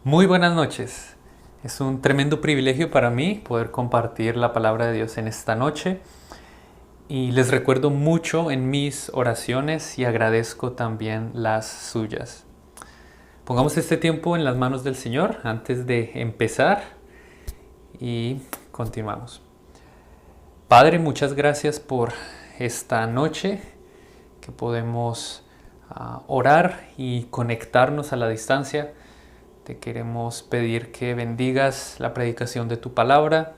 Muy buenas noches. Es un tremendo privilegio para mí poder compartir la palabra de Dios en esta noche. Y les recuerdo mucho en mis oraciones y agradezco también las suyas. Pongamos este tiempo en las manos del Señor antes de empezar y continuamos. Padre, muchas gracias por esta noche que podemos orar y conectarnos a la distancia. Te queremos pedir que bendigas la predicación de tu palabra,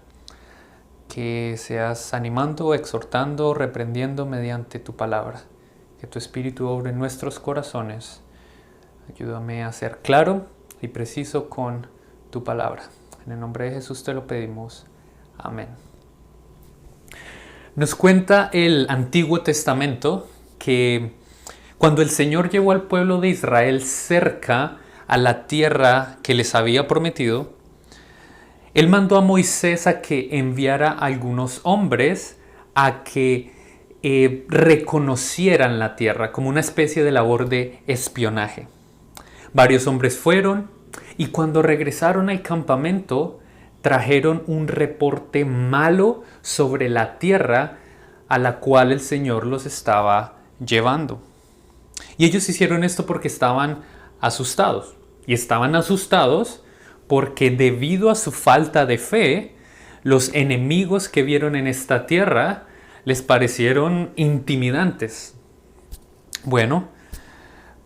que seas animando, exhortando, reprendiendo mediante tu palabra. Que tu Espíritu obre en nuestros corazones. Ayúdame a ser claro y preciso con tu palabra. En el nombre de Jesús te lo pedimos. Amén. Nos cuenta el Antiguo Testamento que cuando el Señor llevó al pueblo de Israel cerca a la tierra que les había prometido, Él mandó a Moisés a que enviara a algunos hombres a que reconocieran la tierra como una especie de labor de espionaje. Varios hombres fueron y cuando regresaron al campamento trajeron un reporte malo sobre la tierra a la cual el Señor los estaba llevando. Y ellos hicieron esto porque estaban asustados. Y estaban asustados porque debido a su falta de fe, los enemigos que vieron en esta tierra les parecieron intimidantes. Bueno,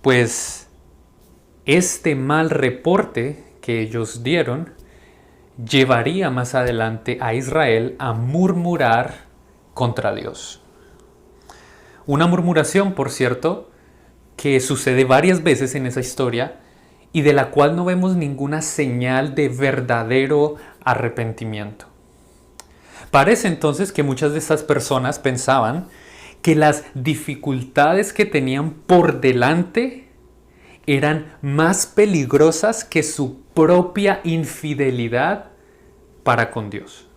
pues este mal reporte que ellos dieron llevaría más adelante a Israel a murmurar contra Dios. Una murmuración, por cierto, que sucede varias veces en esa historia y de la cual no vemos ninguna señal de verdadero arrepentimiento. Parece entonces que muchas de estas personas pensaban que las dificultades que tenían por delante eran más peligrosas que su propia infidelidad para con Dios.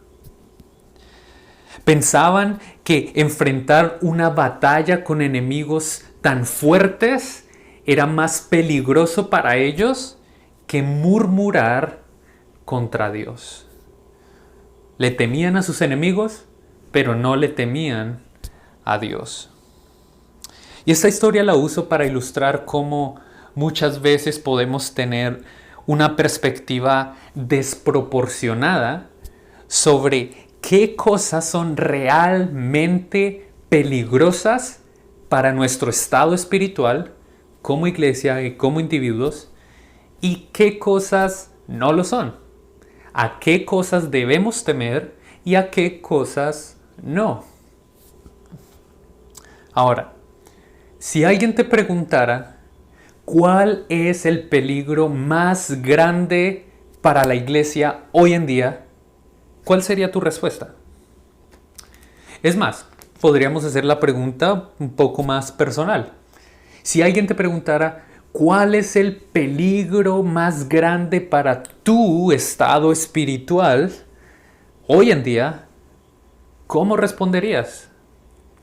Pensaban que enfrentar una batalla con enemigos tan fuertes era más peligroso para ellos que murmurar contra Dios. Le temían a sus enemigos, pero no le temían a Dios. Y esta historia la uso para ilustrar cómo muchas veces podemos tener una perspectiva desproporcionada sobre qué cosas son realmente peligrosas para nuestro estado espiritual como iglesia y como individuos, y qué cosas no lo son, a qué cosas debemos temer y a qué cosas no. Ahora, si alguien te preguntara cuál es el peligro más grande para la iglesia hoy en día, ¿cuál sería tu respuesta? Es más, podríamos hacer la pregunta un poco más personal. Si alguien te preguntara cuál es el peligro más grande para tu estado espiritual hoy en día, ¿cómo responderías?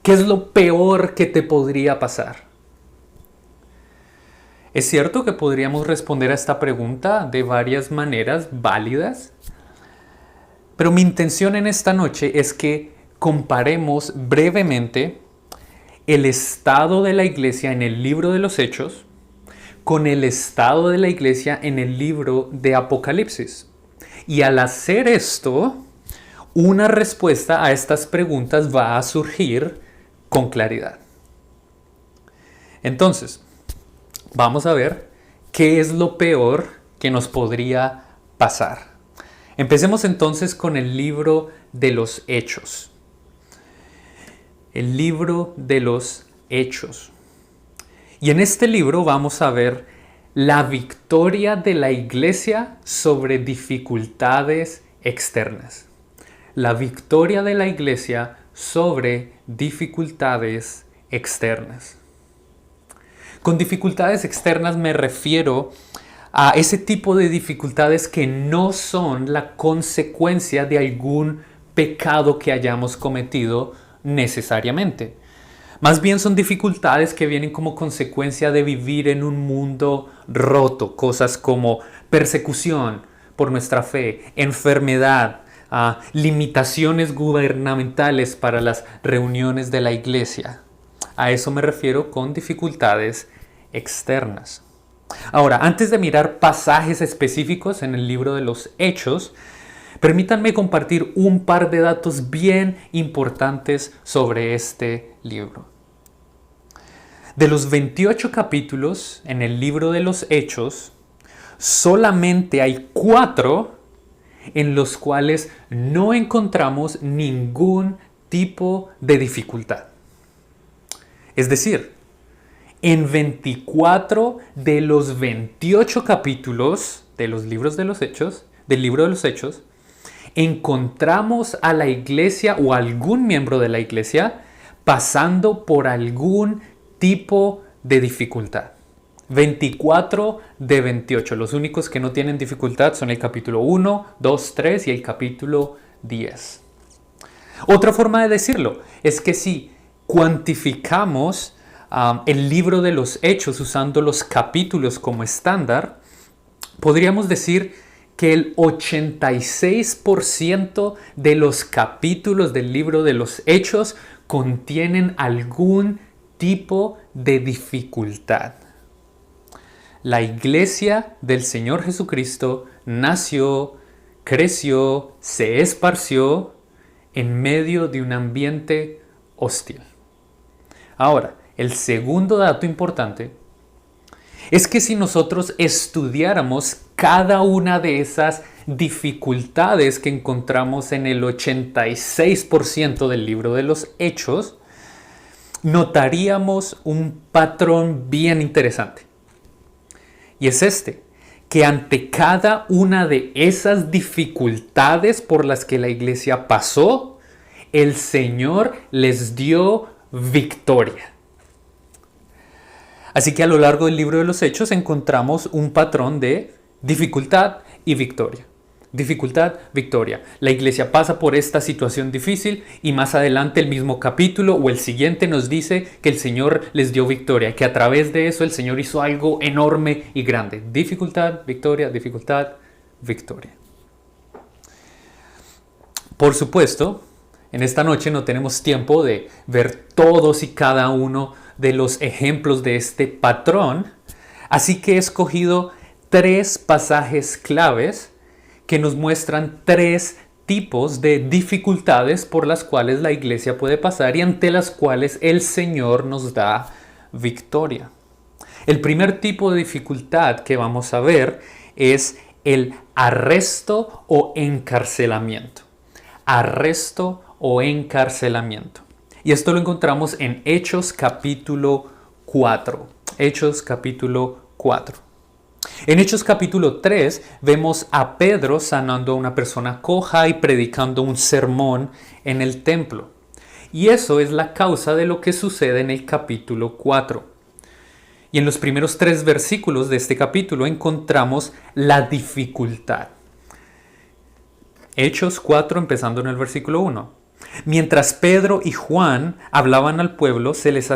¿Qué es lo peor que te podría pasar? Es cierto que podríamos responder a esta pregunta de varias maneras válidas, pero mi intención en esta noche es que comparemos brevemente el estado de la iglesia en el libro de los Hechos con el estado de la iglesia en el libro de Apocalipsis. Y al hacer esto, una respuesta a estas preguntas va a surgir con claridad. Entonces, vamos a ver qué es lo peor que nos podría pasar. Empecemos entonces con el libro de los Hechos. El libro de los Hechos. Y en este libro vamos a ver la victoria de la iglesia sobre dificultades externas. La victoria de la iglesia sobre dificultades externas. Con dificultades externas me refiero a ese tipo de dificultades que no son la consecuencia de algún pecado que hayamos cometido necesariamente. Más bien son dificultades que vienen como consecuencia de vivir en un mundo roto. Cosas como persecución por nuestra fe, enfermedad, limitaciones gubernamentales para las reuniones de la iglesia. A eso me refiero con dificultades externas. Ahora, antes de mirar pasajes específicos en el libro de los Hechos, permítanme compartir un par de datos bien importantes sobre este libro. De los 28 capítulos en el libro de los Hechos, solamente hay 4 en los cuales no encontramos ningún tipo de dificultad. Es decir, en 24 de los 28 capítulos de los libros de los Hechos, del libro de los Hechos, encontramos a la iglesia o a algún miembro de la iglesia pasando por algún tipo de dificultad. 24 de 28. Los únicos que no tienen dificultad son el capítulo 1, 2, 3 y el capítulo 10. Otra forma de decirlo es que si cuantificamos el libro de los Hechos usando los capítulos como estándar, podríamos decir que el 86% de los capítulos del libro de los Hechos contienen algún tipo de dificultad. La iglesia del Señor Jesucristo nació, creció, se esparció en medio de un ambiente hostil. Ahora, el segundo dato importante es que si nosotros estudiáramos cada una de esas dificultades que encontramos en el 86% del libro de los Hechos, notaríamos un patrón bien interesante. Y es este, que ante cada una de esas dificultades por las que la iglesia pasó, el Señor les dio victoria. Así que a lo largo del libro de los Hechos encontramos un patrón de dificultad y victoria. Dificultad, victoria. La iglesia pasa por esta situación difícil y más adelante el mismo capítulo o el siguiente nos dice que el Señor les dio victoria, que a través de eso el Señor hizo algo enorme y grande. Dificultad, victoria, dificultad, victoria. Por supuesto, en esta noche no tenemos tiempo de ver todos y cada uno de los ejemplos de este patrón, así que he escogido 3 pasajes claves que nos muestran 3 tipos de dificultades por las cuales la iglesia puede pasar y ante las cuales el Señor nos da victoria. El primer tipo de dificultad que vamos a ver es el arresto o encarcelamiento. Arresto o encarcelamiento. Y esto lo encontramos en Hechos capítulo 4. Hechos capítulo 4. En Hechos capítulo 3 vemos a Pedro sanando a una persona coja y predicando un sermón en el templo. Y eso es la causa de lo que sucede en el capítulo 4. Y en los primeros 3 versículos de este capítulo encontramos la dificultad. Hechos 4 empezando en el versículo 1. Mientras Pedro y Juan hablaban al pueblo, se les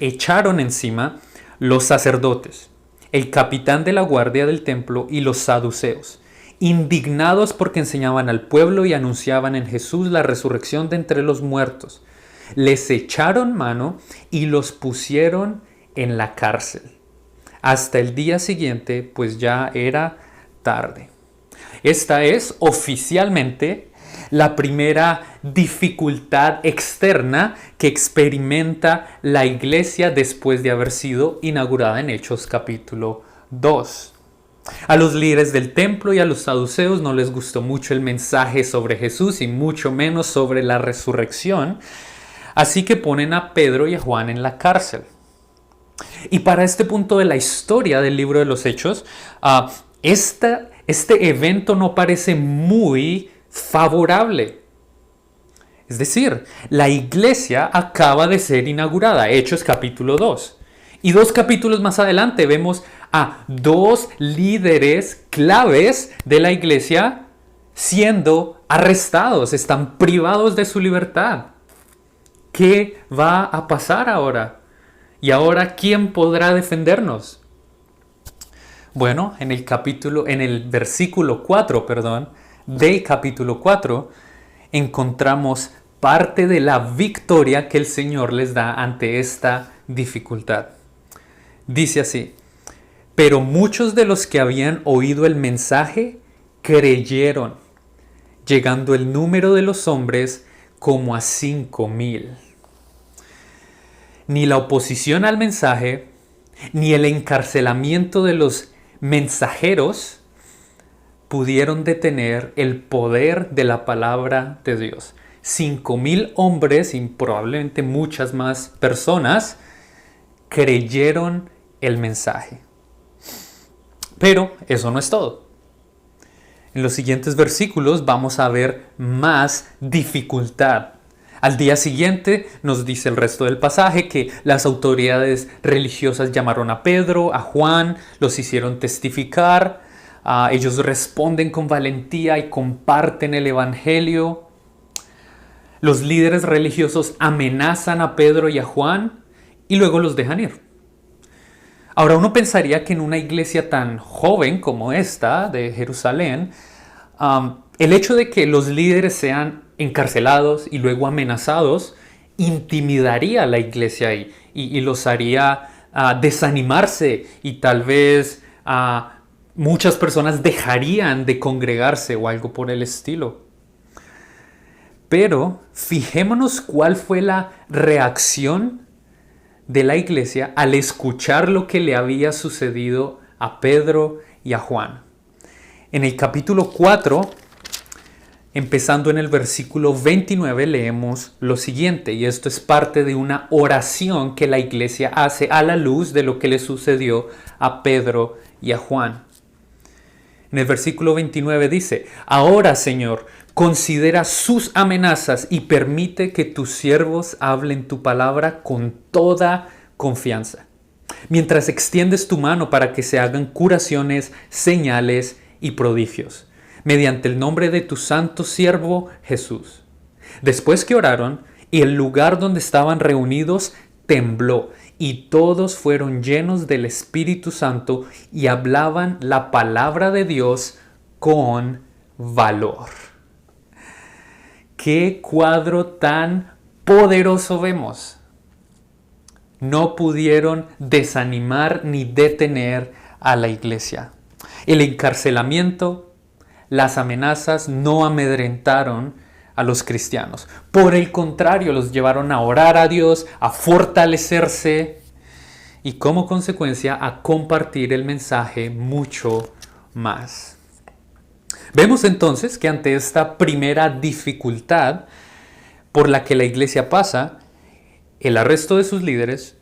echaron encima los sacerdotes, el capitán de la guardia del templo y los saduceos, indignados porque enseñaban al pueblo y anunciaban en Jesús la resurrección de entre los muertos. Les echaron mano y los pusieron en la cárcel hasta el día siguiente, pues ya era tarde. Esta es oficialmente la primera dificultad externa que experimenta la iglesia después de haber sido inaugurada en Hechos capítulo 2. A los líderes del templo y a los saduceos no les gustó mucho el mensaje sobre Jesús y mucho menos sobre la resurrección, así que ponen a Pedro y a Juan en la cárcel. Y para este punto de la historia del libro de los Hechos, este evento no parece muy favorable. Es decir, la iglesia acaba de ser inaugurada, Hechos capítulo 2. Y 2 capítulos más adelante vemos a 2 líderes claves de la iglesia siendo arrestados, están privados de su libertad. ¿Qué va a pasar ahora? ¿Y ahora quién podrá defendernos? Bueno, en el versículo 4, del capítulo 4, encontramos parte de la victoria que el Señor les da ante esta dificultad. Dice así: pero muchos de los que habían oído el mensaje creyeron, llegando el número de los hombres como a 5,000. Ni la oposición al mensaje, ni el encarcelamiento de los mensajeros pudieron detener el poder de la palabra de Dios. 5,000 hombres y probablemente muchas más personas creyeron el mensaje. Pero eso no es todo. En los siguientes versículos vamos a ver más dificultad. Al día siguiente nos dice el resto del pasaje que las autoridades religiosas llamaron a Pedro, a Juan, los hicieron testificar. Ellos responden con valentía y comparten el evangelio. Los líderes religiosos amenazan a Pedro y a Juan y luego los dejan ir. Ahora uno pensaría que en una iglesia tan joven como esta de Jerusalén, el hecho de que los líderes sean encarcelados y luego amenazados intimidaría a la iglesia ahí y los haría desanimarse y tal vez muchas personas dejarían de congregarse o algo por el estilo. Pero fijémonos cuál fue la reacción de la iglesia al escuchar lo que le había sucedido a Pedro y a Juan. En el capítulo 4, empezando en el versículo 29, leemos lo siguiente, y esto es parte de una oración que la iglesia hace a la luz de lo que le sucedió a Pedro y a Juan. En el versículo 29 dice: ahora, Señor, considera sus amenazas y permite que tus siervos hablen tu palabra con toda confianza, mientras extiendes tu mano para que se hagan curaciones, señales y prodigios, mediante el nombre de tu santo siervo Jesús. Después que oraron, y el lugar donde estaban reunidos tembló, y todos fueron llenos del Espíritu Santo y hablaban la palabra de Dios con valor. ¡Qué cuadro tan poderoso vemos! No pudieron desanimar ni detener a la iglesia. El encarcelamiento, las amenazas no amedrentaron a los cristianos. Por el contrario, los llevaron a orar a Dios, a fortalecerse y como consecuencia a compartir el mensaje mucho más. Vemos entonces que ante esta primera dificultad por la que la iglesia pasa, el arresto de sus líderes,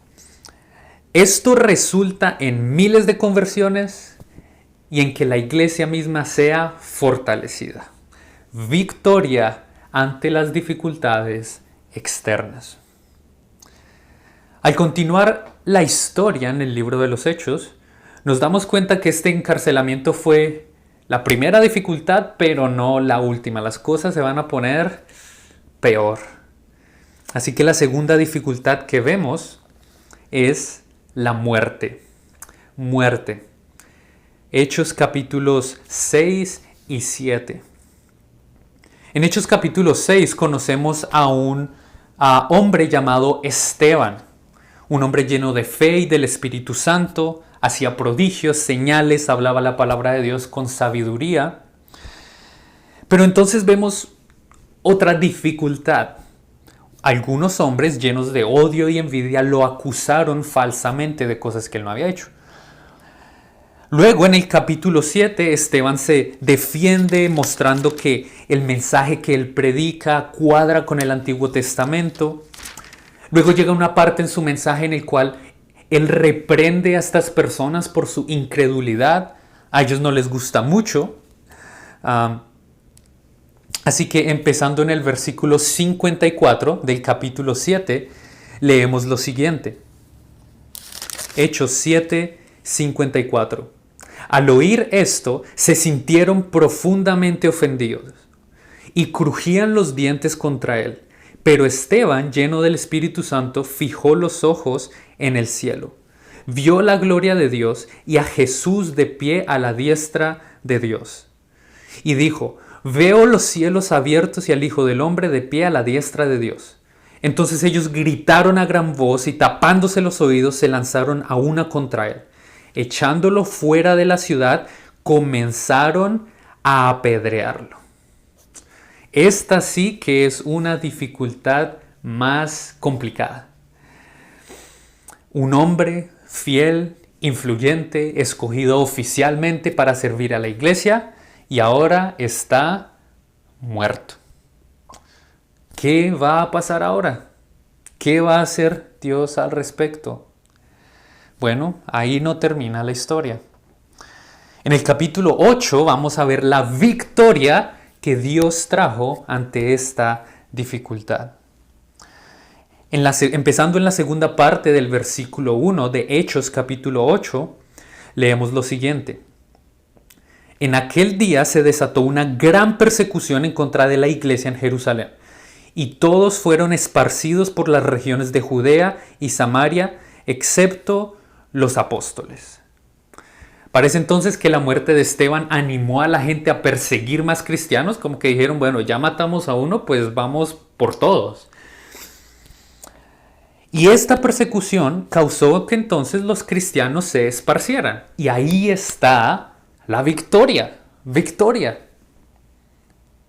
esto resulta en miles de conversiones y en que la iglesia misma sea fortalecida. Victoria ante las dificultades externas. Al continuar la historia en el libro de los Hechos, nos damos cuenta que este encarcelamiento fue la primera dificultad, pero no la última. Las cosas se van a poner peor. Así que la segunda dificultad que vemos es la muerte. Muerte. Hechos capítulos 6 y 7. En Hechos capítulo 6 conocemos a un hombre llamado Esteban, un hombre lleno de fe y del Espíritu Santo, hacía prodigios, señales, hablaba la palabra de Dios con sabiduría. Pero entonces vemos otra dificultad. Algunos hombres llenos de odio y envidia lo acusaron falsamente de cosas que él no había hecho. Luego en el capítulo 7 Esteban se defiende mostrando que el mensaje que él predica cuadra con el Antiguo Testamento. Luego llega una parte en su mensaje en el cual él reprende a estas personas por su incredulidad. A ellos no les gusta mucho. Así que empezando en el versículo 54 del capítulo 7, leemos lo siguiente. Hechos 7, 54. Al oír esto, se sintieron profundamente ofendidos y crujían los dientes contra él. Pero Esteban, lleno del Espíritu Santo, fijó los ojos en el cielo. Vio la gloria de Dios y a Jesús de pie a la diestra de Dios. Y dijo: veo los cielos abiertos y al Hijo del Hombre de pie a la diestra de Dios. Entonces ellos gritaron a gran voz y tapándose los oídos se lanzaron a una contra él. Echándolo fuera de la ciudad, comenzaron a apedrearlo. Esta sí que es una dificultad más complicada. Un hombre fiel, influyente, escogido oficialmente para servir a la iglesia y ahora está muerto. ¿Qué va a pasar ahora? ¿Qué va a hacer Dios al respecto? Bueno, ahí no termina la historia. En el capítulo 8 vamos a ver la victoria que Dios trajo ante esta dificultad. Empezando en la segunda parte del versículo 1 de Hechos capítulo 8, leemos lo siguiente. En aquel día se desató una gran persecución en contra de la iglesia en Jerusalén, y todos fueron esparcidos por las regiones de Judea y Samaria, excepto los apóstoles. Parece entonces que la muerte de Esteban animó a la gente a perseguir más cristianos, como que dijeron, bueno, ya matamos a uno, pues vamos por todos. Y esta persecución causó que entonces los cristianos se esparcieran. Y ahí está la victoria. Victoria.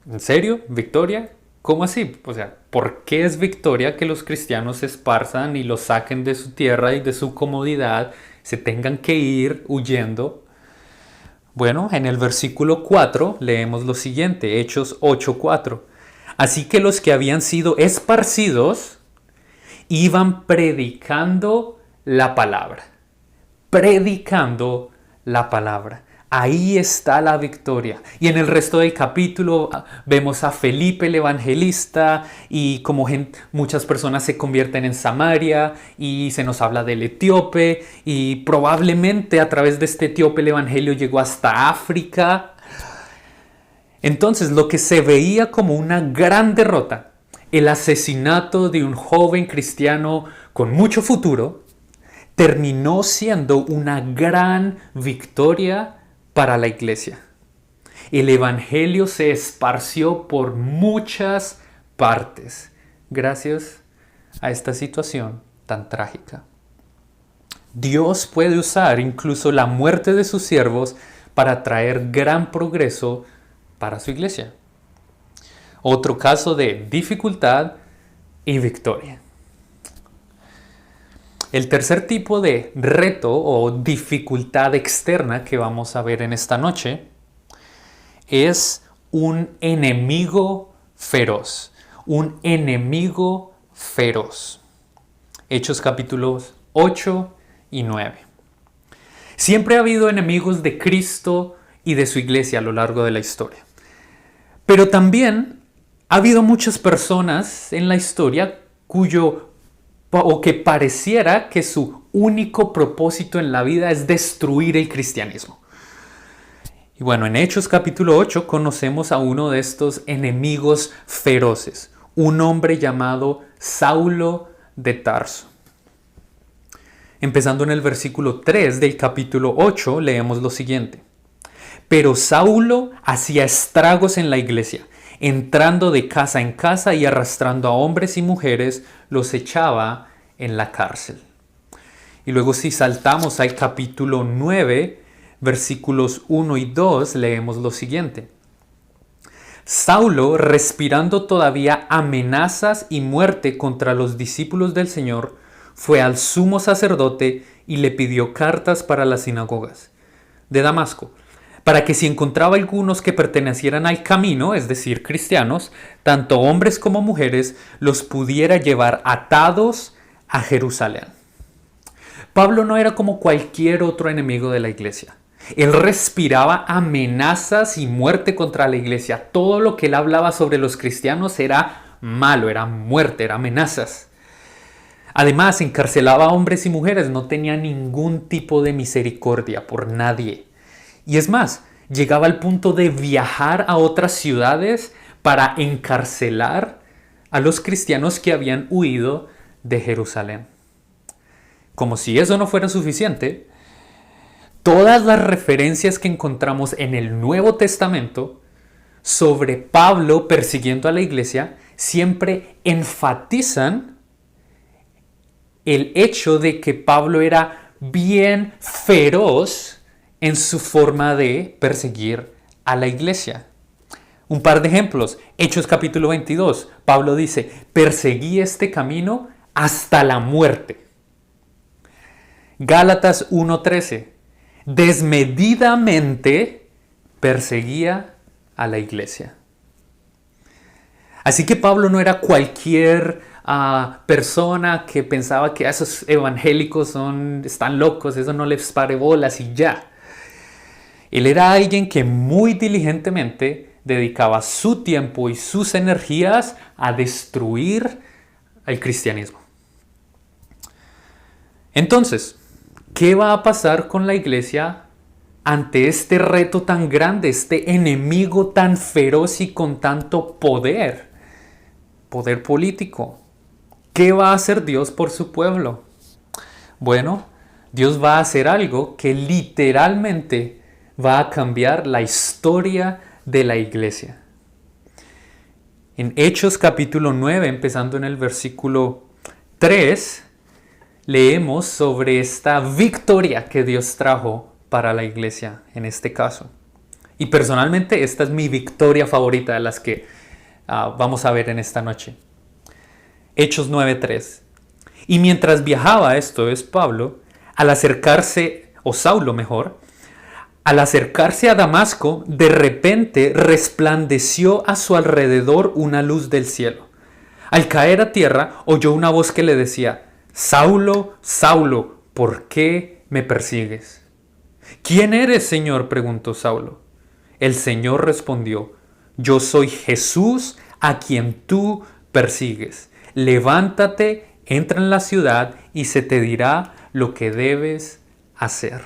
¿En serio? ¿Victoria? ¿Cómo así? O sea, ¿por qué es victoria que los cristianos se esparzan y los saquen de su tierra y de su comodidad, se tengan que ir huyendo? Bueno, en el versículo 4 leemos lo siguiente, Hechos 8:4. Así que los que habían sido esparcidos iban predicando la palabra. Predicando la palabra. Ahí está la victoria. Y en el resto del capítulo vemos a Felipe el evangelista y como muchas personas se convierten en Samaria y se nos habla del etíope y probablemente a través de este etíope el evangelio llegó hasta África. Entonces lo que se veía como una gran derrota, el asesinato de un joven cristiano con mucho futuro, terminó siendo una gran victoria para la iglesia. El evangelio se esparció por muchas partes gracias a esta situación tan trágica. Dios puede usar incluso la muerte de sus siervos para traer gran progreso para su iglesia. Otro caso de dificultad y victoria. El tercer tipo de reto o dificultad externa que vamos a ver en esta noche es un enemigo feroz. Un enemigo feroz. Hechos capítulos 8 y 9. Siempre ha habido enemigos de Cristo y de su iglesia a lo largo de la historia. Pero también ha habido muchas personas en la historia que pareciera que su único propósito en la vida es destruir el cristianismo. Y bueno, en Hechos capítulo 8 conocemos a uno de estos enemigos feroces, un hombre llamado Saulo de Tarso. Empezando en el versículo 3 del capítulo 8, leemos lo siguiente. Pero Saulo hacía estragos en la iglesia, entrando de casa en casa y arrastrando a hombres y mujeres, los echaba en la cárcel. Y luego si saltamos al capítulo 9, versículos 1 y 2, leemos lo siguiente. Saulo, respirando todavía amenazas y muerte contra los discípulos del Señor, fue al sumo sacerdote y le pidió cartas para las sinagogas de Damasco, para que si encontraba algunos que pertenecieran al camino, es decir, cristianos, tanto hombres como mujeres, los pudiera llevar atados a Jerusalén. Pablo no era como cualquier otro enemigo de la iglesia. Él respiraba amenazas y muerte contra la iglesia. Todo lo que él hablaba sobre los cristianos era malo, era muerte, era amenazas. Además, encarcelaba a hombres y mujeres, no tenía ningún tipo de misericordia por nadie. Y es más, llegaba al punto de viajar a otras ciudades para encarcelar a los cristianos que habían huido de Jerusalén. Como si eso no fuera suficiente, todas las referencias que encontramos en el Nuevo Testamento sobre Pablo persiguiendo a la iglesia siempre enfatizan el hecho de que Pablo era bien feroz en su forma de perseguir a la iglesia. Un par de ejemplos. Hechos capítulo 22. Pablo dice, perseguí este camino hasta la muerte. Gálatas 1:13. Desmedidamente perseguía a la iglesia. Así que Pablo no era cualquier persona que pensaba que esos evangélicos están locos, eso no les pare bolas y ya. Él era alguien que muy diligentemente dedicaba su tiempo y sus energías a destruir el cristianismo. Entonces, ¿qué va a pasar con la iglesia ante este reto tan grande, este enemigo tan feroz y con tanto poder político? ¿Qué va a hacer Dios por su pueblo? Bueno, Dios va a hacer algo que literalmente va a cambiar la historia de la iglesia. En Hechos capítulo 9, empezando en el versículo 3, leemos sobre esta victoria que Dios trajo para la iglesia en este caso. Y personalmente esta es mi victoria favorita de las que vamos a ver en esta noche. Hechos 9:3. Y mientras viajaba, esto es Pablo, al acercarse, o Saulo mejor, al acercarse a Damasco, de repente resplandeció a su alrededor una luz del cielo. Al caer a tierra, oyó una voz que le decía, Saulo, Saulo, ¿por qué me persigues? ¿Quién eres, Señor?, preguntó Saulo. El Señor respondió, yo soy Jesús a quien tú persigues. Levántate, entra en la ciudad y se te dirá lo que debes hacer.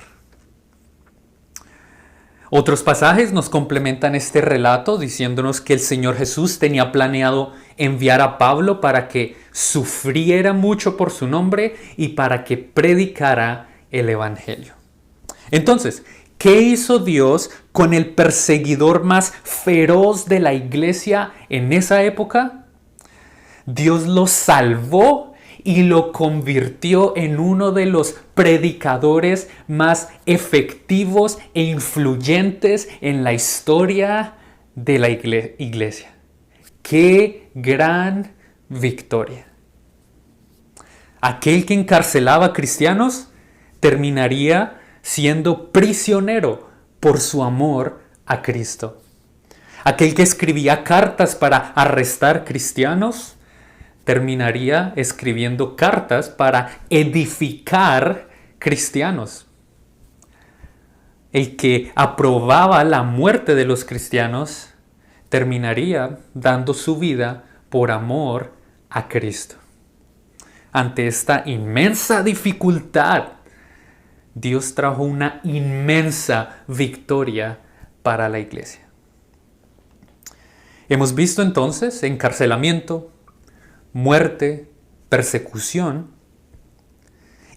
Otros pasajes nos complementan este relato diciéndonos que el Señor Jesús tenía planeado enviar a Pablo para que sufriera mucho por su nombre y para que predicara el Evangelio. Entonces, ¿qué hizo Dios con el perseguidor más feroz de la iglesia en esa época? Dios lo salvó y lo convirtió en uno de los predicadores más efectivos e influyentes en la historia de la iglesia. ¡Qué gran victoria! Aquel que encarcelaba a cristianos terminaría siendo prisionero por su amor a Cristo. Aquel que escribía cartas para arrestar cristianos terminaría escribiendo cartas para edificar cristianos. El que aprobaba la muerte de los cristianos terminaría dando su vida por amor a Cristo. Ante esta inmensa dificultad, Dios trajo una inmensa victoria para la iglesia. Hemos visto entonces encarcelamiento, muerte, persecución,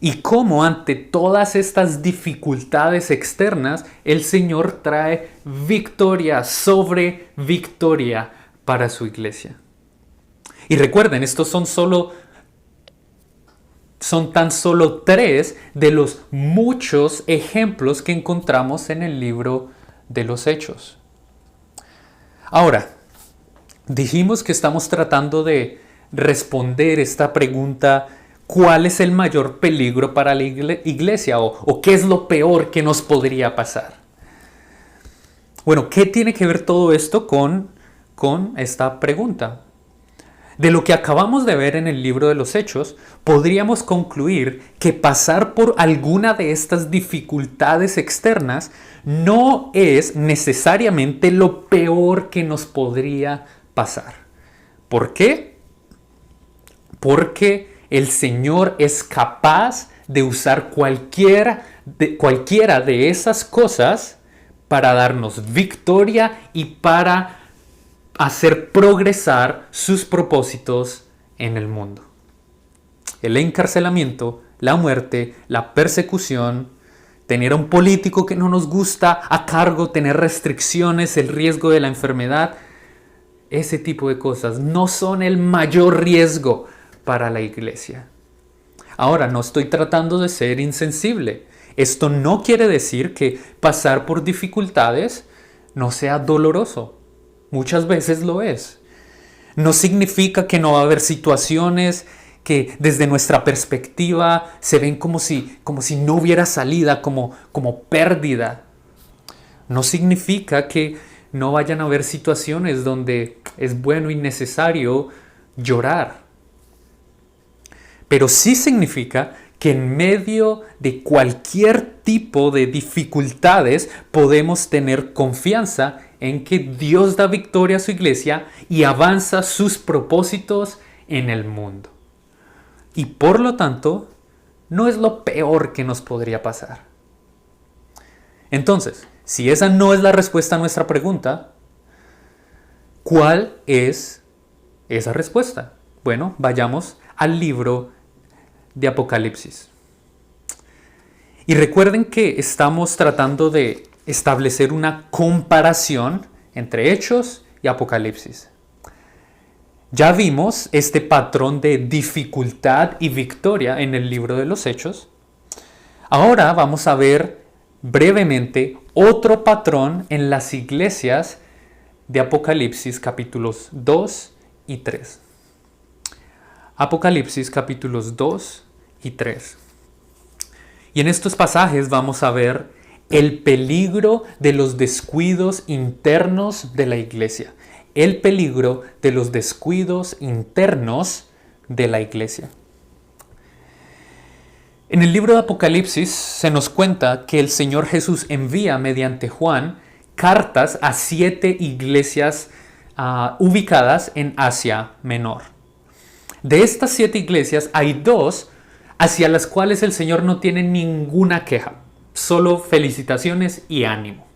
y cómo ante todas estas dificultades externas el Señor trae victoria sobre victoria para su iglesia. Y recuerden, estos son tan solo 3 de los muchos ejemplos que encontramos en el libro de los Hechos. Ahora, dijimos que estamos tratando de responder esta pregunta: ¿cuál es el mayor peligro para la iglesia? ¿O qué es lo peor que nos podría pasar? Bueno, ¿qué tiene que ver todo esto con esta pregunta? De lo que acabamos de ver en el libro de los Hechos, podríamos concluir que pasar por alguna de estas dificultades externas no es necesariamente lo peor que nos podría pasar. ¿Por qué? Porque el Señor es capaz de usar cualquiera de esas cosas para darnos victoria y para hacer progresar sus propósitos en el mundo. El encarcelamiento, la muerte, la persecución, tener a un político que no nos gusta a cargo, tener restricciones, el riesgo de la enfermedad, ese tipo de cosas no son el mayor riesgo para la iglesia. Ahora, no estoy tratando de ser insensible. Esto no quiere decir que pasar por dificultades no sea doloroso. Muchas veces lo es. No significa que no va a haber situaciones que desde nuestra perspectiva se ven como si no hubiera salida, como pérdida. No significa que no vayan a haber situaciones donde es bueno y necesario llorar. Pero sí significa que en medio de cualquier tipo de dificultades podemos tener confianza en que Dios da victoria a su iglesia y avanza sus propósitos en el mundo. Y por lo tanto, no es lo peor que nos podría pasar. Entonces, si esa no es la respuesta a nuestra pregunta, ¿cuál es esa respuesta? Bueno, vayamos al libro de Apocalipsis. Y recuerden que estamos tratando de establecer una comparación entre Hechos y Apocalipsis. Ya vimos este patrón de dificultad y victoria en el libro de los Hechos. Ahora vamos a ver brevemente otro patrón en las iglesias de Apocalipsis capítulos 2 y 3. Apocalipsis capítulos 2 y 3. Y en estos pasajes vamos a ver el peligro de los descuidos internos de la iglesia. El peligro de los descuidos internos de la iglesia. En el libro de Apocalipsis se nos cuenta que el Señor Jesús envía mediante Juan cartas a 7 iglesias ubicadas en Asia Menor. De estas 7 iglesias hay 2 hacia las cuales el Señor no tiene ninguna queja, solo felicitaciones y ánimo.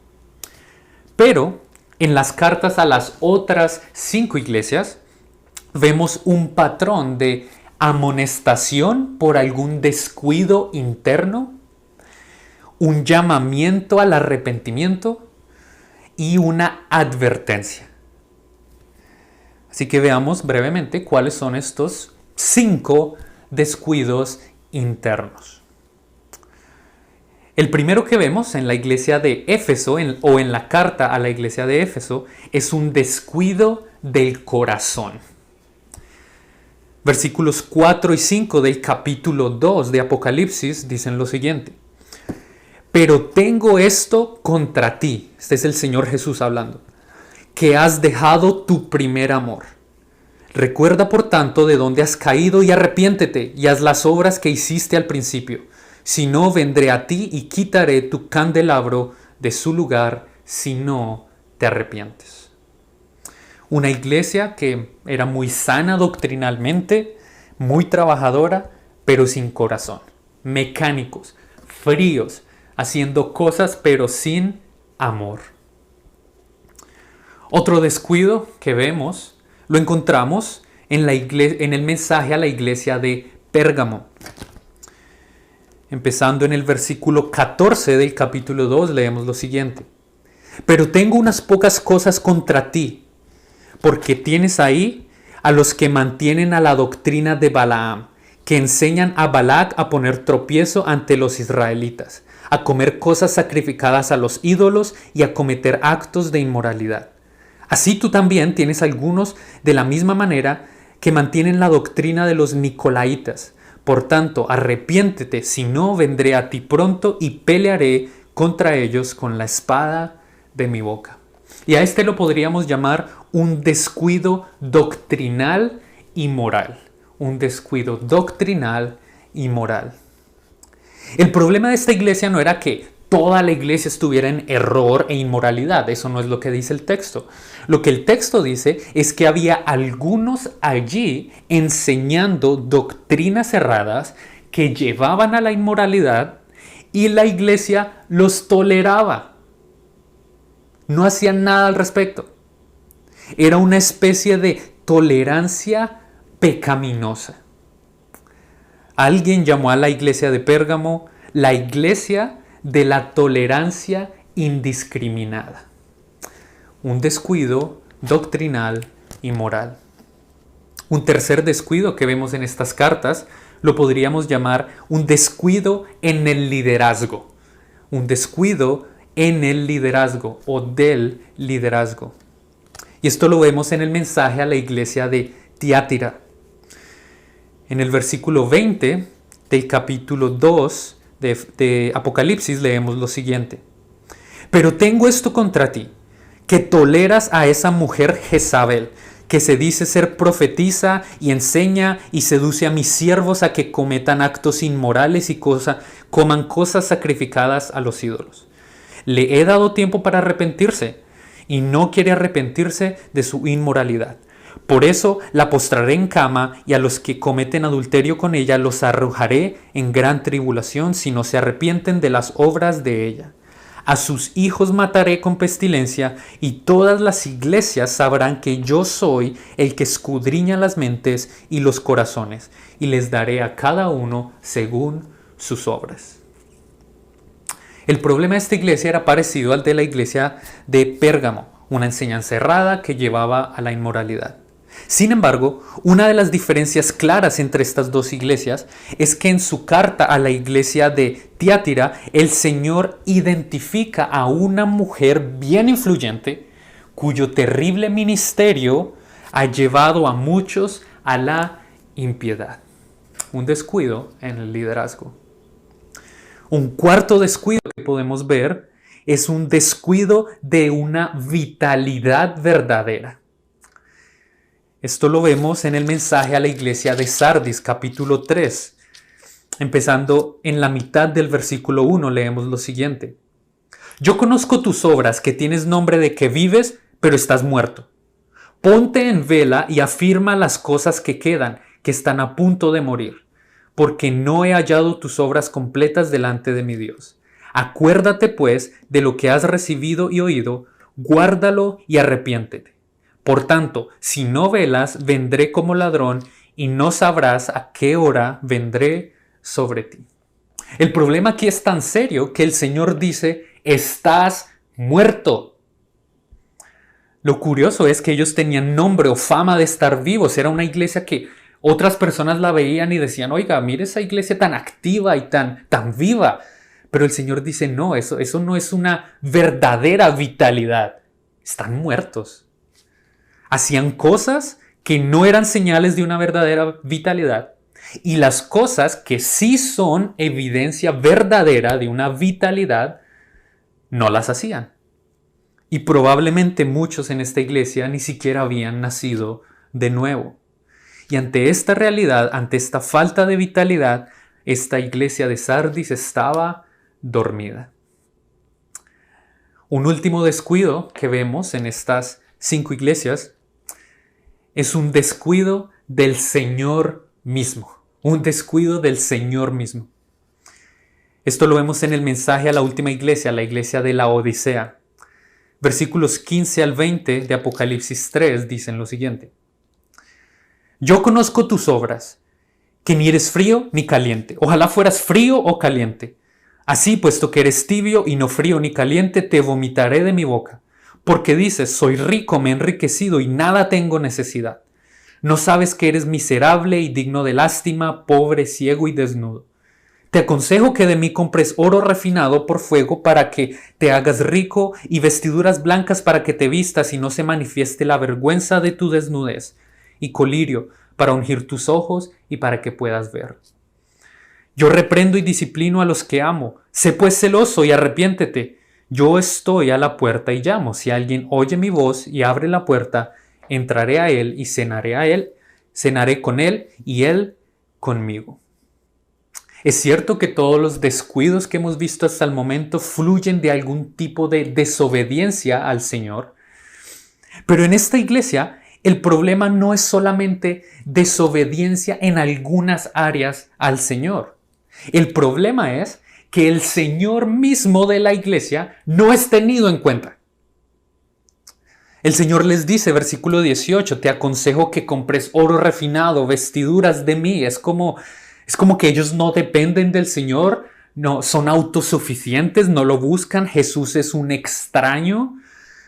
Pero en las cartas a las otras 5 iglesias vemos un patrón de amonestación por algún descuido interno, un llamamiento al arrepentimiento y una advertencia. Así que veamos brevemente cuáles son estos 5 descuidos internos. El primero que vemos en la iglesia de Éfeso o en la carta a la iglesia de Éfeso es un descuido del corazón. Versículos 4 y 5 del capítulo 2 de Apocalipsis dicen lo siguiente. Pero tengo esto contra ti, este es el Señor Jesús hablando, que has dejado tu primer amor. Recuerda por tanto de dónde has caído y arrepiéntete y haz las obras que hiciste al principio. Si no, vendré a ti y quitaré tu candelabro de su lugar si no te arrepientes. Una iglesia que era muy sana doctrinalmente, muy trabajadora, pero sin corazón. Mecánicos, fríos, haciendo cosas pero sin amor. Otro descuido que vemos lo encontramos en el mensaje a la iglesia de Pérgamo. Empezando en el versículo 14 del capítulo 2, leemos lo siguiente. Pero tengo unas pocas cosas contra ti, porque tienes ahí a los que mantienen a la doctrina de Balaam, que enseñan a Balac a poner tropiezo ante los israelitas, a comer cosas sacrificadas a los ídolos y a cometer actos de inmoralidad. Así tú también tienes algunos de la misma manera que mantienen la doctrina de los nicolaitas. Por tanto, arrepiéntete, si no vendré a ti pronto y pelearé contra ellos con la espada de mi boca. Y a este lo podríamos llamar un descuido doctrinal y moral. Un descuido doctrinal y moral. El problema de esta iglesia no era que toda la iglesia estuviera en error e inmoralidad. Eso no es lo que dice el texto. Lo que el texto dice es que había algunos allí enseñando doctrinas erradas que llevaban a la inmoralidad y la iglesia los toleraba. No hacían nada al respecto. Era una especie de tolerancia pecaminosa. Alguien llamó a la iglesia de Pérgamo la iglesia de la tolerancia indiscriminada. Un descuido doctrinal y moral. Un tercer descuido que vemos en estas cartas lo podríamos llamar un descuido en el liderazgo. Un descuido en el liderazgo o del liderazgo. Y esto lo vemos en el mensaje a la iglesia de Tiatira. En el versículo 20 del capítulo 2 de Apocalipsis leemos lo siguiente. Pero tengo esto contra ti, que toleras a esa mujer Jezabel, que se dice ser profetisa y enseña y seduce a mis siervos a que cometan actos inmorales y coman cosas sacrificadas a los ídolos. Le he dado tiempo para arrepentirse y no quiere arrepentirse de su inmoralidad. Por eso la postraré en cama y a los que cometen adulterio con ella los arrojaré en gran tribulación si no se arrepienten de las obras de ella. A sus hijos mataré con pestilencia y todas las iglesias sabrán que yo soy el que escudriña las mentes y los corazones y les daré a cada uno según sus obras. El problema de esta iglesia era parecido al de la iglesia de Pérgamo, una enseñanza errada que llevaba a la inmoralidad. Sin embargo, una de las diferencias claras entre estas dos iglesias es que en su carta a la iglesia de Tiatira, el Señor identifica a una mujer bien influyente cuyo terrible ministerio ha llevado a muchos a la impiedad. Un descuido en el liderazgo. Un cuarto descuido que podemos ver es un descuido de una vitalidad verdadera. Esto lo vemos en el mensaje a la iglesia de Sardis, capítulo 3. Empezando en la mitad del versículo 1, leemos lo siguiente. Yo conozco tus obras, que tienes nombre de que vives, pero estás muerto. Ponte en vela y afirma las cosas que quedan, que están a punto de morir, porque no he hallado tus obras completas delante de mi Dios. Acuérdate, pues, de lo que has recibido y oído, guárdalo y arrepiéntete. Por tanto, si no velas, vendré como ladrón y no sabrás a qué hora vendré sobre ti. El problema aquí es tan serio que el Señor dice, estás muerto. Lo curioso es que ellos tenían nombre o fama de estar vivos. Era una iglesia que otras personas la veían y decían, oiga, mire esa iglesia tan activa y tan viva. Pero el Señor dice, no, eso no es una verdadera vitalidad. Están muertos. Hacían cosas que no eran señales de una verdadera vitalidad y las cosas que sí son evidencia verdadera de una vitalidad no las hacían. Y probablemente muchos en esta iglesia ni siquiera habían nacido de nuevo. Y ante esta realidad, ante esta falta de vitalidad, esta iglesia de Sardis estaba dormida. Un último descuido que vemos en estas 5 iglesias es un descuido del Señor mismo. Un descuido del Señor mismo. Esto lo vemos en el mensaje a la última iglesia, la iglesia de la Odisea. Versículos 15 al 20 de Apocalipsis 3 dicen lo siguiente. Yo conozco tus obras, que ni eres frío ni caliente. Ojalá fueras frío o caliente. Así, puesto que eres tibio y no frío ni caliente, te vomitaré de mi boca. Porque dices, soy rico, me he enriquecido y nada tengo necesidad. No sabes que eres miserable y digno de lástima, pobre, ciego y desnudo. Te aconsejo que de mí compres oro refinado por fuego para que te hagas rico y vestiduras blancas para que te vistas y no se manifieste la vergüenza de tu desnudez, y colirio para ungir tus ojos y para que puedas ver. Yo reprendo y disciplino a los que amo. Sé pues celoso y arrepiéntete. Yo estoy a la puerta y llamo. Si alguien oye mi voz y abre la puerta, entraré a él y cenaré con él y él conmigo. Es cierto que todos los descuidos que hemos visto hasta el momento fluyen de algún tipo de desobediencia al Señor, pero en esta iglesia el problema no es solamente desobediencia en algunas áreas al Señor. El problema es que el Señor mismo de la iglesia no es tenido en cuenta. El Señor les dice, versículo 18, te aconsejo que compres oro refinado, vestiduras de mí. Es como que ellos no dependen del Señor, no son autosuficientes, no lo buscan. Jesús es un extraño.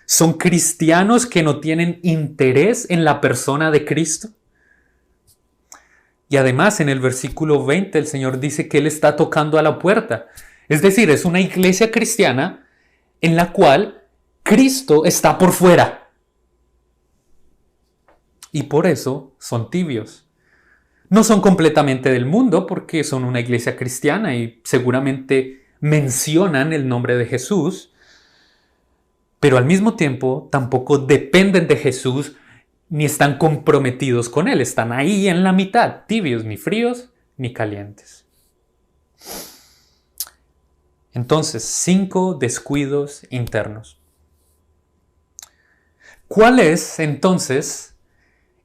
Son cristianos que no tienen interés en la persona de Cristo. Y además en el versículo 20 el Señor dice que Él está tocando a la puerta. Es decir, es una iglesia cristiana en la cual Cristo está por fuera. Y por eso son tibios. No son completamente del mundo porque son una iglesia cristiana y seguramente mencionan el nombre de Jesús, pero al mismo tiempo tampoco dependen de Jesús ni están comprometidos con Él. Están ahí en la mitad, tibios, ni fríos ni calientes. Entonces, 5 descuidos internos. ¿Cuál es entonces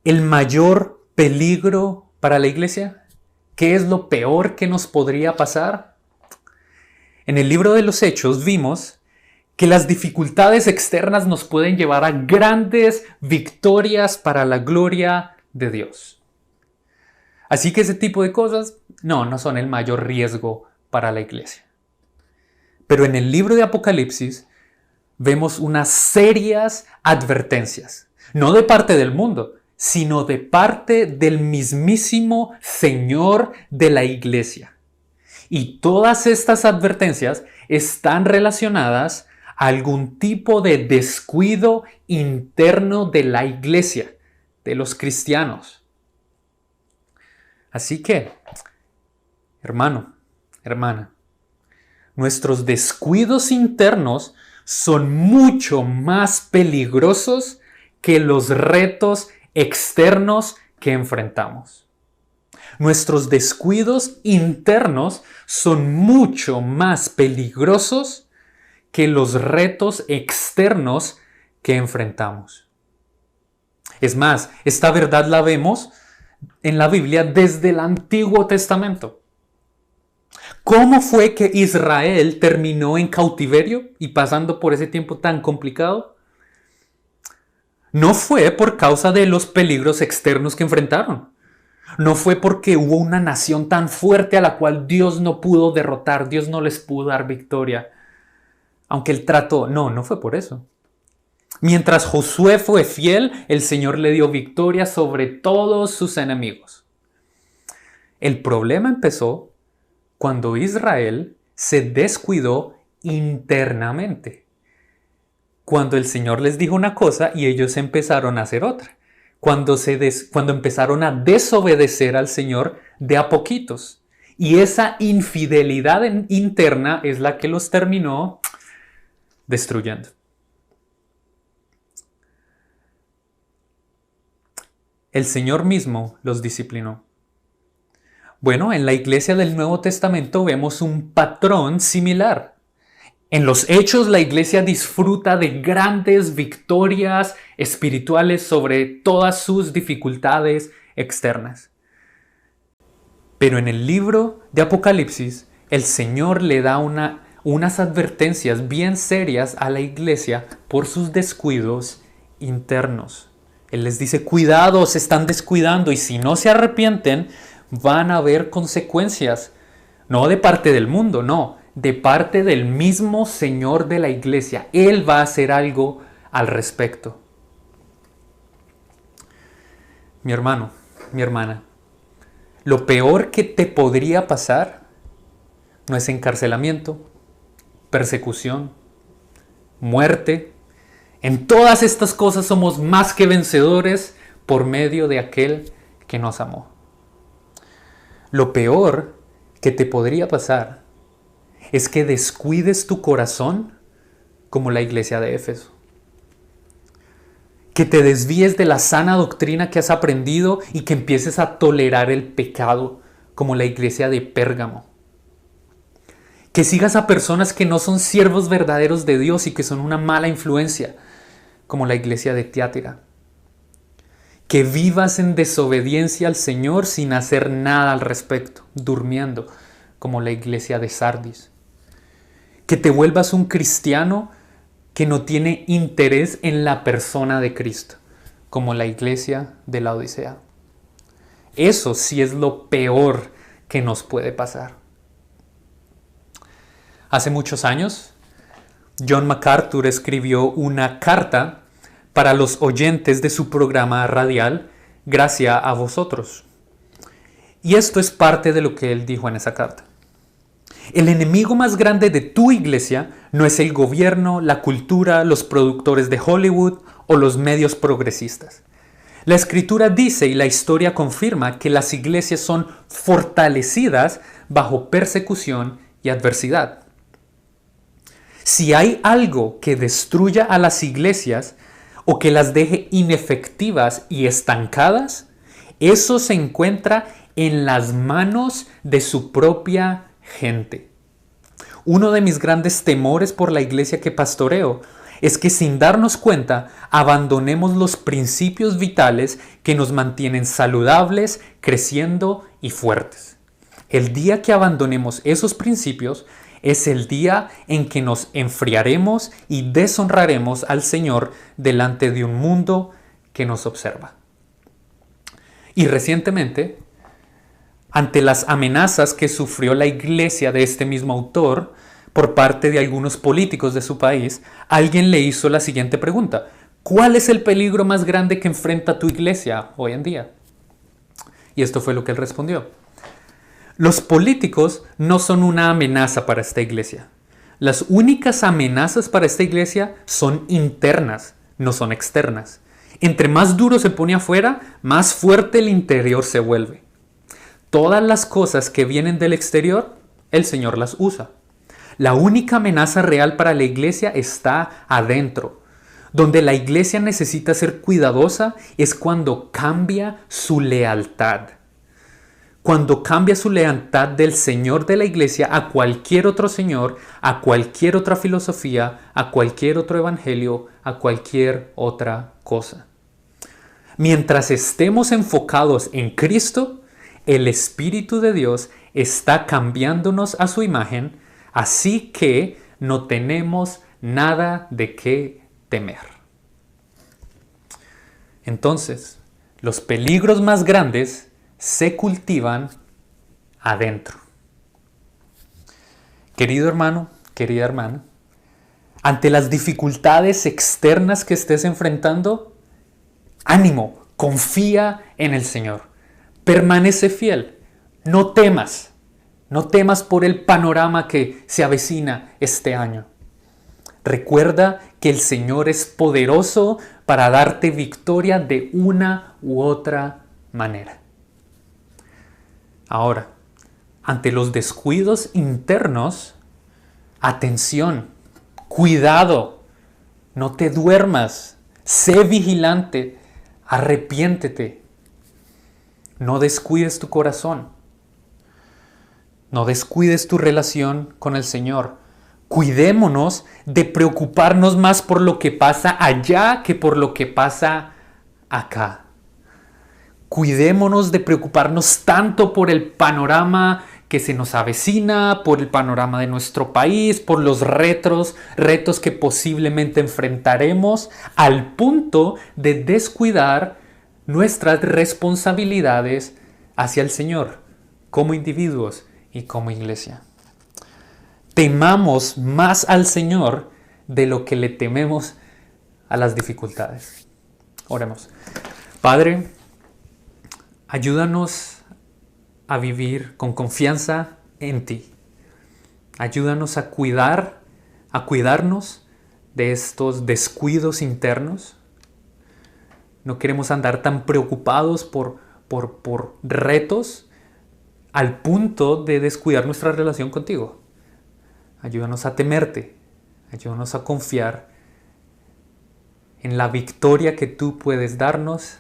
el mayor peligro para la iglesia? ¿Qué es lo peor que nos podría pasar? En el libro de los Hechos vimos que las dificultades externas nos pueden llevar a grandes victorias para la gloria de Dios. Así que ese tipo de cosas no son el mayor riesgo para la iglesia. Pero en el libro de Apocalipsis vemos unas serias advertencias, no de parte del mundo, sino de parte del mismísimo Señor de la iglesia. Y todas estas advertencias están relacionadas a algún tipo de descuido interno de la iglesia, de los cristianos. Así que, hermano, hermana, nuestros descuidos internos son mucho más peligrosos que los retos externos que enfrentamos. Nuestros descuidos internos son mucho más peligrosos que los retos externos que enfrentamos. Es más, esta verdad la vemos en la Biblia desde el Antiguo Testamento. ¿Cómo fue que Israel terminó en cautiverio y pasando por ese tiempo tan complicado? No fue por causa de los peligros externos que enfrentaron. No fue porque hubo una nación tan fuerte a la cual Dios no pudo derrotar, Dios no les pudo dar victoria. Aunque Él trató, no fue por eso. Mientras Josué fue fiel, el Señor le dio victoria sobre todos sus enemigos. El problema empezó cuando Israel se descuidó internamente. Cuando el Señor les dijo una cosa y ellos empezaron a hacer otra. Cuando empezaron a desobedecer al Señor de a poquitos. Y esa infidelidad interna es la que los terminó destruyendo. El Señor mismo los disciplinó. Bueno, en la iglesia del Nuevo Testamento vemos un patrón similar. En los Hechos la iglesia disfruta de grandes victorias espirituales sobre todas sus dificultades externas. Pero en el libro de Apocalipsis, el Señor le da unas advertencias bien serias a la iglesia por sus descuidos internos. Él les dice, cuidado, se están descuidando y si no se arrepienten, van a haber consecuencias. No de parte del mundo, no, de parte del mismo Señor de la iglesia. Él va a hacer algo al respecto. Mi hermano, mi hermana, lo peor que te podría pasar no es encarcelamiento, persecución, muerte. En todas estas cosas somos más que vencedores por medio de aquel que nos amó. Lo peor que te podría pasar es que descuides tu corazón como la iglesia de Éfeso. Que te desvíes de la sana doctrina que has aprendido y que empieces a tolerar el pecado como la iglesia de Pérgamo. Que sigas a personas que no son siervos verdaderos de Dios y que son una mala influencia como la iglesia de Tiatira. Que vivas en desobediencia al Señor sin hacer nada al respecto, durmiendo como la iglesia de Sardis. Que te vuelvas un cristiano que no tiene interés en la persona de Cristo, como la iglesia de la Odisea. Eso sí es lo peor que nos puede pasar. Hace muchos años, John MacArthur escribió una carta para los oyentes de su programa radial, Gracia a vosotros. Y esto es parte de lo que él dijo en esa carta. El enemigo más grande de tu iglesia no es el gobierno, la cultura, los productores de Hollywood o los medios progresistas. La escritura dice y la historia confirma que las iglesias son fortalecidas bajo persecución y adversidad. Si hay algo que destruya a las iglesias o que las deje inefectivas y estancadas, eso se encuentra en las manos de su propia gente. Uno de mis grandes temores por la iglesia que pastoreo es que sin darnos cuenta abandonemos los principios vitales que nos mantienen saludables, creciendo y fuertes. El día que abandonemos esos principios es el día en que nos enfriaremos y deshonraremos al Señor delante de un mundo que nos observa. Y recientemente, ante las amenazas que sufrió la iglesia de este mismo autor por parte de algunos políticos de su país, alguien le hizo la siguiente pregunta: ¿cuál es el peligro más grande que enfrenta tu iglesia hoy en día? Y esto fue lo que él respondió: los políticos no son una amenaza para esta iglesia. Las únicas amenazas para esta iglesia son internas, no son externas. Entre más duro se pone afuera, más fuerte el interior se vuelve. Todas las cosas que vienen del exterior, el Señor las usa. La única amenaza real para la iglesia está adentro. Donde la iglesia necesita ser cuidadosa es cuando cambia su lealtad. Cuando cambia su lealtad del Señor de la iglesia a cualquier otro Señor, a cualquier otra filosofía, a cualquier otro evangelio, a cualquier otra cosa. Mientras estemos enfocados en Cristo, el Espíritu de Dios está cambiándonos a su imagen, así que no tenemos nada de qué temer. Entonces, los peligros más grandes se cultivan adentro. Querido hermano, querida hermana, ante las dificultades externas que estés enfrentando, ánimo, confía en el Señor. Permanece fiel. No temas por el panorama que se avecina este año. Recuerda que el Señor es poderoso para darte victoria de una u otra manera. Ahora, ante los descuidos internos, atención, cuidado, no te duermas, sé vigilante, arrepiéntete. No descuides tu corazón, no descuides tu relación con el Señor. Cuidémonos de preocuparnos más por lo que pasa allá que por lo que pasa acá. Cuidémonos de preocuparnos tanto por el panorama que se nos avecina, por el panorama de nuestro país, por los retos que posiblemente enfrentaremos, al punto de descuidar nuestras responsabilidades hacia el Señor, como individuos y como iglesia. Temamos más al Señor de lo que le tememos a las dificultades. Oremos. Padre, ayúdanos a vivir con confianza en ti. Ayúdanos a cuidarnos de estos descuidos internos. No queremos andar tan preocupados por retos al punto de descuidar nuestra relación contigo. Ayúdanos a temerte. Ayúdanos a confiar en la victoria que tú puedes darnos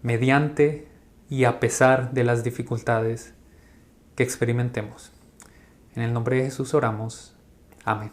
mediante y a pesar de las dificultades que experimentemos. En el nombre de Jesús oramos. Amén.